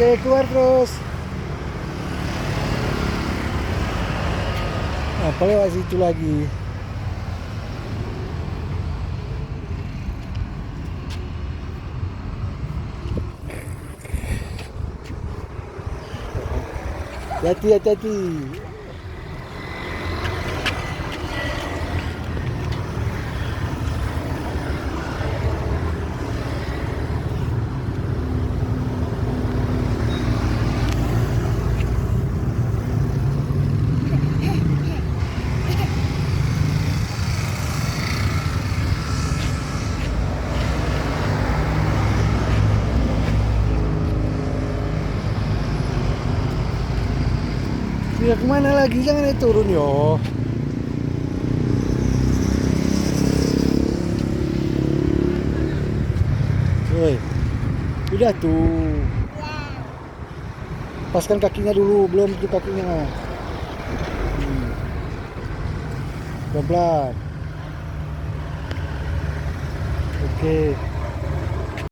Oke, keluar terus. Apa lewat situ lagi? Hati-hati, hati-hati. Sudah kemana lagi? Jangan naik turun yo. Woi, udah tuh. Paskan kakinya dulu, belum itu kakinya. Pelan-pelan. Oke.